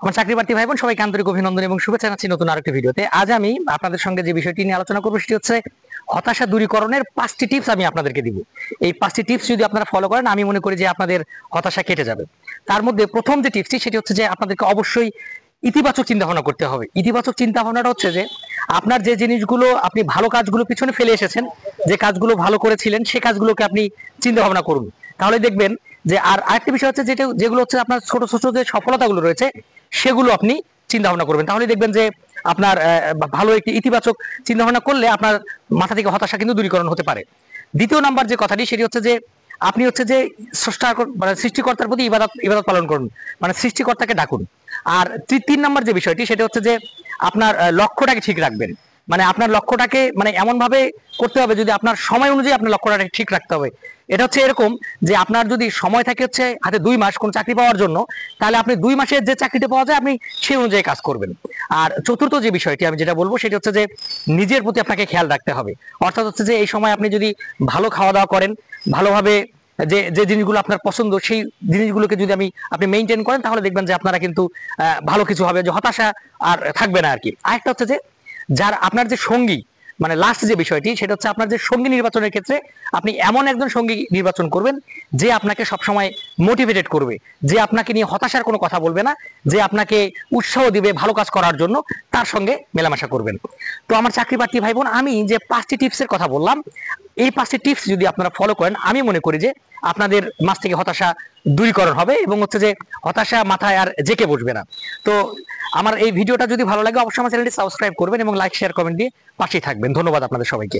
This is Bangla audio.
আমার চাকরি প্রার্থী ভাই বোন সবাইকে আন্তরিক অভিনন্দন এবং শুভেচ্ছা জানাচ্ছি নতুন আরেকটি ভিডিওতে। আজ আমি আপনাদের সঙ্গে যে বিষয়টি নিয়ে আলোচনা করবো সেটি হচ্ছে হতাশা দূরীকরণের 5টি টিপস আমি আপনাদেরকে দিব। এই 5টি টিপস যদি আপনারা ফলো করেন আমি মনে করি যে আপনাদের হতাশা কেটে যাবে। তার মধ্যে প্রথম যে টিপসটি সেটি হচ্ছে যে আপনাদেরকে অবশ্যই ইতিবাচক চিন্তা ভাবনা করতে হবে। ইতিবাচক চিন্তা ভাবনাটা হচ্ছে যে আপনার যে জিনিসগুলো আপনি ভালো কাজগুলো পিছনে ফেলে এসেছেন, যে কাজগুলো ভালো করেছিলেন সে কাজগুলোকে আপনি চিন্তা ভাবনা করুন। তাহলে দেখবেন যে আর আরেকটি বিষয় হচ্ছে যেগুলো হচ্ছে আপনার ছোট ছোট যে সফলতাগুলো রয়েছে সেগুলো আপনি চিন্তা ভাবনা করবেন। তাহলে দেখবেন যে আপনার ভালো একটি ইতিবাচক চিন্তা ভাবনা করলে আপনার মাথা থেকে হতাশা কিন্তু দূরীকরণ হতে পারে। দ্বিতীয় নাম্বার যে কথাটি সেটি হচ্ছে যে আপনি হচ্ছে যে স্রষ্টা মানে সৃষ্টিকর্তার প্রতি ইবাদত ইবাদত পালন করুন, মানে সৃষ্টিকর্তাকে ডাকুন। আর 3 নাম্বার যে বিষয়টি সেটা হচ্ছে যে আপনার লক্ষ্যটাকে ঠিক রাখবেন। মানে আপনার লক্ষ্যটাকে মানে এমন ভাবে করতে হবে, যদি আপনার সময় অনুযায়ী আপনার লক্ষ্যটাকে ঠিক রাখতে হবে। এটা হচ্ছে এরকম যে আপনার যদি সময় থাকে হচ্ছে হাতে 2 মাস কোন চাকরি পাওয়ার জন্য, তাহলে আপনি 2 মাসের যে চাকরিটা পাওয়া যায় আপনি সেই অনুযায়ী কাজ করবেন। আর চতুর্থ যে বিষয়টি আমি যেটা বলবো সেটা হচ্ছে যে নিজের প্রতি আপনাকে খেয়াল রাখতে হবে। অর্থাৎ হচ্ছে যে এই সময় আপনি যদি ভালো খাওয়া দাওয়া করেন, ভালোভাবে যে যে জিনিসগুলো আপনার পছন্দ সেই জিনিসগুলোকে যদি আপনি মেনটেন করেন, তাহলে দেখবেন যে আপনারা কিন্তু ভালো কিছু হবে, যে হতাশা আর থাকবে না আর কি। আরেকটা হচ্ছে যে যার আপনার যে সঙ্গী, মানে লাস্ট যে বিষয়টি সেটা হচ্ছে আপনার যে সঙ্গী নির্বাচনের ক্ষেত্রে আপনি এমন একজন সঙ্গী নির্বাচন করবেন যে আপনাকে সবসময় মোটিভেটেড করবে, যে আপনাকে নিয়ে হতাশার কোনো কথা বলবে না, যে আপনাকে উৎসাহ দিবে ভালো কাজ করার জন্য, তার সঙ্গে মেলামেশা করবেন। তো আমার চাকরি প্রার্থী ভাই বোন, আমি যে 5টি টিপসের কথা বললাম, এই 5টি টিপস যদি আপনারা ফলো করেন আমি মনে করি যে আপনাদের মাঝ থেকে হতাশা দূরীকরণ হবে এবং হচ্ছে যে হতাশা মাথায় আর জেকে বসবে না। তো আমার এই ভিডিওটা যদি ভালো লাগে অবশ্যই আমার চ্যানেলটি সাবস্ক্রাইব করবেন এবং লাইক শেয়ার কমেন্ট দিয়ে পাশেই থাকবেন। ধন্যবাদ আপনাদের সবাইকে।